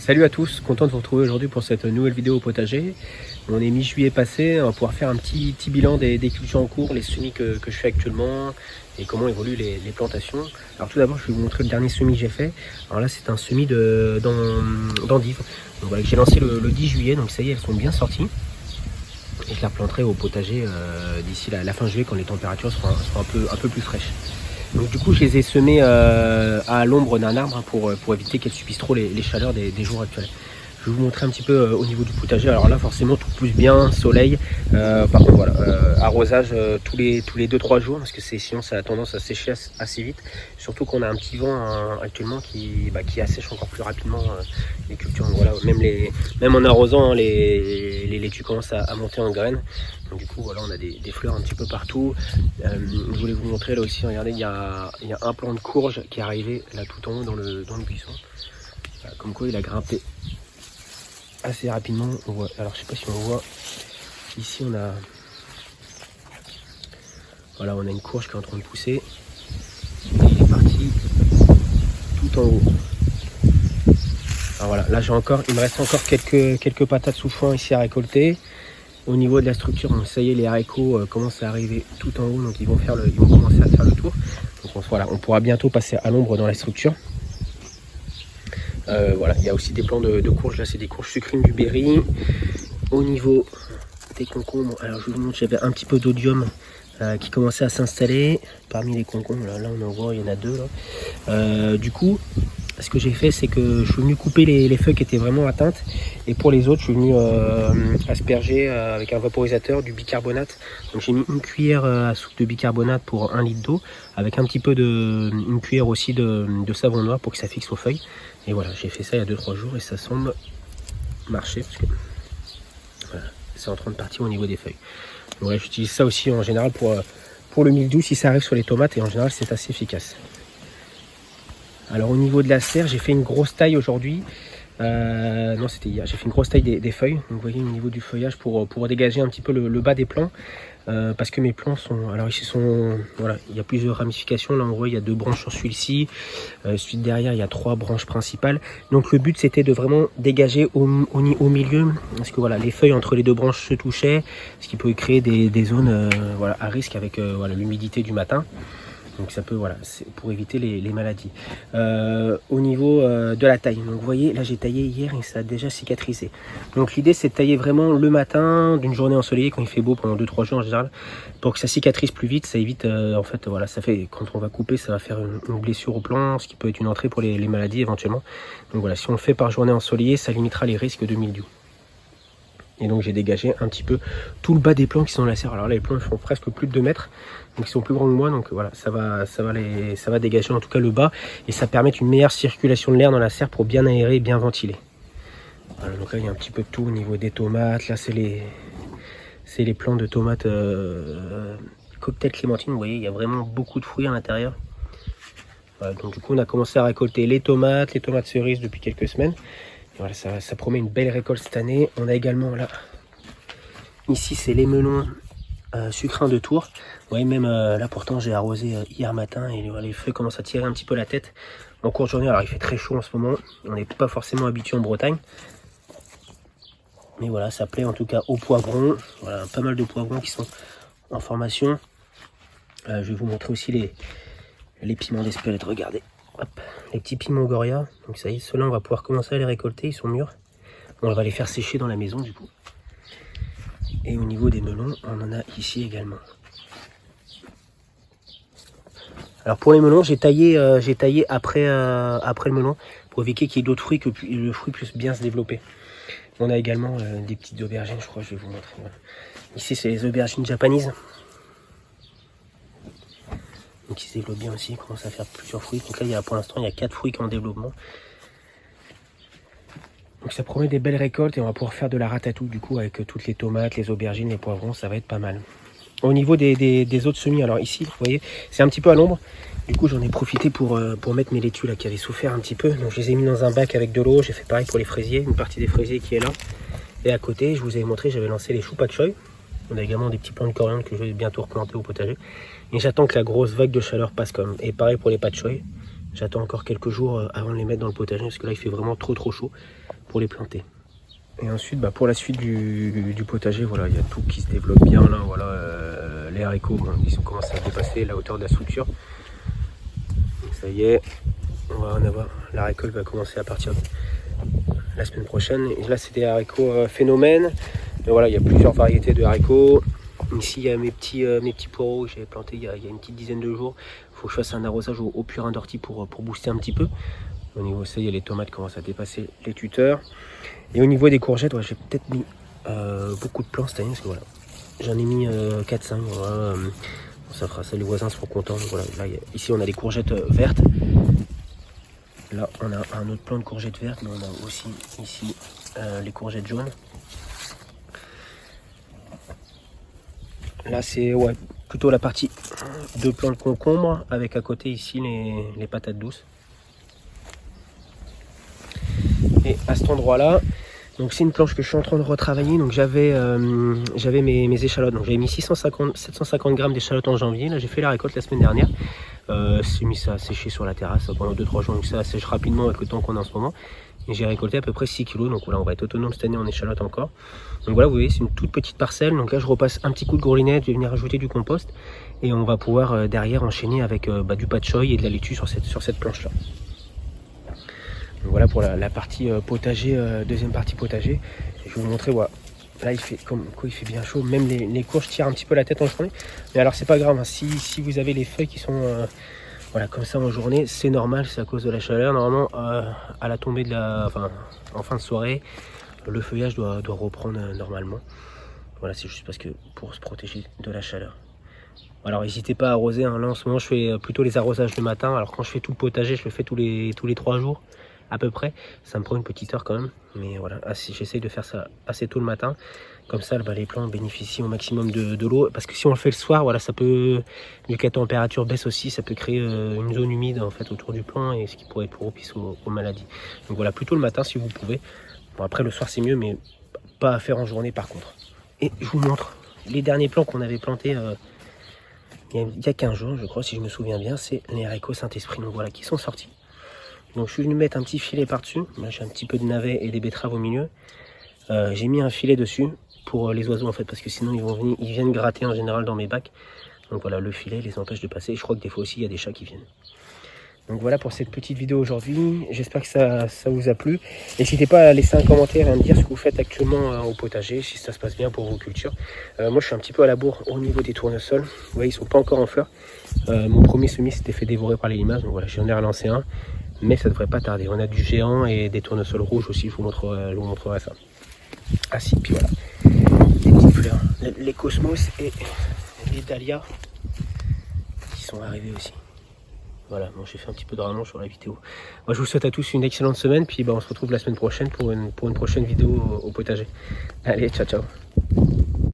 Salut à tous, content de vous retrouver aujourd'hui pour cette nouvelle vidéo au potager. On est mi-juillet passé, on va pouvoir faire un petit bilan des cultures en cours, les semis que je fais actuellement et comment évoluent les plantations. Alors tout d'abord, je vais vous montrer le dernier semis que j'ai fait. Alors là, c'est un semis d'endives. Donc voilà, que j'ai lancé le 10 juillet, donc ça y est, elles sont bien sorties. Et je les replanterai au potager d'ici la fin juillet quand les températures seront un peu plus fraîches. Donc du coup je les ai semés à l'ombre d'un arbre pour éviter qu'elles subissent trop les chaleurs des jours actuels. Je vais vous montrer un petit peu au niveau du potager. Alors là forcément tout pousse bien, soleil. Par contre voilà, arrosage tous les 2-3 jours parce que sinon ça a tendance à sécher assez vite. Surtout qu'on a un petit vent actuellement qui assèche encore plus rapidement les cultures. Donc, voilà, même en arrosant les laitues commencent à monter en graines. Donc, du coup voilà, on a des fleurs un petit peu partout. Je voulais vous montrer là aussi, regardez, il y a un plant de courge qui est arrivé là tout en haut dans le buisson. Comme quoi il a grimpé assez rapidement. On voit, alors je sais pas si on voit, ici on a une courge qui est en train de pousser. Et il est parti tout en haut. Alors voilà, là il me reste encore quelques patates sous foin ici à récolter. Au niveau de la structure, ça y est, les haricots commencent à arriver tout en haut, donc ils vont commencer à faire le tour. Donc voilà, on pourra bientôt passer à l'ombre dans la structure. Voilà, il y a aussi des plants de courges, là c'est des courges sucrines du Berry. Au niveau des concombres, alors je vous montre, j'avais un petit peu d'odium qui commençait à s'installer parmi les concombres. Là on en voit, il y en a deux là. Du coup, ce que j'ai fait, c'est que je suis venu couper les feuilles qui étaient vraiment atteintes. Et pour les autres, je suis venu asperger avec un vaporisateur du bicarbonate. Donc j'ai mis une cuillère à soupe de bicarbonate pour 1 litre d'eau, avec un petit peu une cuillère aussi de savon noir pour que ça fixe aux feuilles. Et voilà, j'ai fait ça il y a 2-3 jours et ça semble marcher parce que voilà, c'est en train de partir au niveau des feuilles. Donc voilà, j'utilise ça aussi en général pour le mildiou si ça arrive sur les tomates, et en général c'est assez efficace. Alors au niveau de la serre, j'ai fait une grosse taille aujourd'hui. Non, c'était hier. J'ai fait une grosse taille des feuilles. Donc vous voyez au niveau du feuillage pour dégager un petit peu le bas des plants. Parce que mes plants sont... Alors ici voilà, il y a plusieurs ramifications. Là on voit il y a 2 branches sur celui-ci. Celui de derrière il y a 3 branches principales. Donc le but c'était de vraiment dégager au milieu. Parce que voilà, les feuilles entre les 2 branches se touchaient. Ce qui peut créer des zones voilà, à risque avec l'humidité du matin. Donc ça peut, voilà, c'est pour éviter les maladies. Au niveau de la taille, donc vous voyez, là j'ai taillé hier et ça a déjà cicatrisé. Donc l'idée c'est de tailler vraiment le matin d'une journée ensoleillée quand il fait beau pendant 2-3 jours en général, pour que ça cicatrise plus vite. Ça évite, en fait, voilà, ça fait, quand on va couper, ça va faire une blessure au plant, ce qui peut être une entrée pour les maladies éventuellement. Donc voilà, si on le fait par journée ensoleillée, ça limitera les risques de mildiou. Et donc j'ai dégagé un petit peu tout le bas des plants qui sont dans la serre. Alors là les plants font presque plus de 2 mètres, donc ils sont plus grands que moi, donc voilà, ça va dégager en tout cas le bas, et ça permet une meilleure circulation de l'air dans la serre pour bien aérer et bien ventiler. Voilà, donc là il y a un petit peu de tout au niveau des tomates. Là c'est les plants de tomates cocktail clémentine. Vous voyez, il y a vraiment beaucoup de fruits à l'intérieur. Voilà, donc du coup on a commencé à récolter les tomates cerises depuis quelques semaines. Voilà, ça promet une belle récolte cette année. On a également là, ici c'est les melons sucrins de Tours. Vous voyez, même là pourtant j'ai arrosé hier matin et les feuilles commencent à tirer un petit peu la tête en courte journée. Alors il fait très chaud en ce moment, on n'est pas forcément habitué en Bretagne. Mais voilà, ça plaît en tout cas aux poivrons. Voilà, pas mal de poivrons qui sont en formation. Je vais vous montrer aussi les piments d'Espelette, regardez. Hop, les petits piments Goria, donc ça y est, ceux-là on va pouvoir commencer à les récolter, ils sont mûrs. On va les faire sécher dans la maison du coup. Et au niveau des melons, on en a ici également. Alors pour les melons, j'ai taillé après le melon pour éviter qu'il y ait d'autres fruits, que le fruit puisse bien se développer. On a également des petites aubergines, je crois que je vais vous montrer. Voilà. Ici c'est les aubergines japonaises. Donc ils se développent bien aussi, ils commencent à faire plusieurs fruits. Donc là pour l'instant il y a 4 fruits qui sont en développement. Donc ça promet des belles récoltes et on va pouvoir faire de la ratatouille du coup avec toutes les tomates, les aubergines, les poivrons, ça va être pas mal. Au niveau des autres semis, alors ici vous voyez c'est un petit peu à l'ombre. Du coup j'en ai profité pour mettre mes laitues là qui avaient souffert un petit peu. Donc je les ai mis dans un bac avec de l'eau, j'ai fait pareil pour les fraisiers, une partie des fraisiers qui est là. Et à côté je vous avais montré, j'avais lancé les choux pak choy. On a également des petits plants de coriandre que je vais bientôt replanter au potager. Et j'attends que la grosse vague de chaleur passe comme. Et pareil pour les pak choy. J'attends encore quelques jours avant de les mettre dans le potager parce que là il fait vraiment trop chaud pour les planter. Et ensuite pour la suite du potager, voilà, il y a tout qui se développe bien là, voilà, les haricots, bon, ils ont commencé à dépasser la hauteur de la structure. Donc ça y est, on va en avoir, la récolte va commencer à partir de la semaine prochaine. Et là c'est des haricots phénomènes. Mais voilà, il y a plusieurs variétés de haricots. Ici il y a mes petits poireaux que j'avais plantés il y a une petite dizaine de jours. Il faut que je fasse un arrosage au purin d'ortie pour booster un petit peu. Au niveau ça y est, les tomates commencent à dépasser les tuteurs. Et au niveau des courgettes, ouais, j'ai peut-être mis beaucoup de plants cette année parce que voilà, j'en ai mis 4-5. Voilà, ça fera ça, les voisins seront contents. Donc, voilà, là, ici on a les courgettes vertes. Là on a un autre plant de courgettes vertes, mais on a aussi ici les courgettes jaunes. Là c'est plutôt la partie de plants de concombre avec à côté ici les patates douces. Et à cet endroit là, donc c'est une planche que je suis en train de retravailler. Donc j'avais mes échalotes, donc j'avais mis 750 grammes d'échalotes en janvier. Là j'ai fait la récolte la semaine dernière. J'ai mis ça à sécher sur la terrasse pendant 2-3 jours, donc ça sèche rapidement avec le temps qu'on a en ce moment. Et j'ai récolté à peu près 6 kg, donc voilà, on va être autonome cette année en échalote encore. Donc voilà, vous voyez, c'est une toute petite parcelle. Donc là je repasse un petit coup de groulinette, je vais venir ajouter du compost. Et on va pouvoir derrière enchaîner avec du pat choy et de la laitue sur cette planche là. Donc voilà pour la partie potager, deuxième partie potager. Et je vais vous montrer, voilà. Là il fait comme quoi il fait bien chaud, même les courges tirent un petit peu la tête en journée. Mais alors c'est pas grave, hein. Si vous avez les feuilles qui sont voilà, comme ça en journée, c'est normal, c'est à cause de la chaleur. Normalement à la tombée en fin de soirée, le feuillage doit reprendre normalement. Voilà, c'est juste parce que pour se protéger de la chaleur. Alors n'hésitez pas à arroser, hein. Là en ce moment je fais plutôt les arrosages le matin. Alors quand je fais tout le potager, je le fais tous les 3 jours à peu près. Ça me prend une petite heure quand même, mais voilà, j'essaye de faire ça assez tôt le matin. Comme ça les plants bénéficient au maximum de l'eau, parce que si on le fait le soir, voilà, ça peut, vu que la température baisse aussi, ça peut créer une zone humide en fait autour du plant, et ce qui pourrait être propice aux maladies. Donc voilà, plutôt le matin si vous pouvez. Bon, après le soir c'est mieux, mais pas à faire en journée par contre. Et je vous montre les derniers plants qu'on avait plantés il y a 15 jours, je crois, si je me souviens bien. C'est les haricots Saint-Esprit, donc voilà, qui sont sortis. Donc je suis venu mettre un petit filet par dessus. Là j'ai un petit peu de navets et des betteraves au milieu. J'ai mis un filet dessus pour les oiseaux en fait, parce que sinon ils viennent gratter en général dans mes bacs. Donc voilà, le filet les empêche de passer. Je crois que des fois aussi il y a des chats qui viennent. Donc voilà pour cette petite vidéo aujourd'hui. J'espère que ça vous a plu. N'hésitez pas à laisser un commentaire et à me dire ce que vous faites actuellement au potager, si ça se passe bien pour vos cultures. Moi je suis un petit peu à la bourre au niveau des tournesols. Vous voyez, ils sont pas encore en fleurs. Mon premier semis s'était fait dévorer par les limaces. Donc voilà, j'en ai relancé un. Mais ça devrait pas tarder. On a du géant et des tournesols rouges aussi. Je vous montrerai ça. Ah si, puis voilà. Les petites fleurs. Les cosmos et les dahlias qui sont arrivés aussi. Voilà, bon, j'ai fait un petit peu de rallonge sur la vidéo. Moi, je vous souhaite à tous une excellente semaine. Puis on se retrouve la semaine prochaine pour une prochaine vidéo au potager. Allez, ciao, ciao.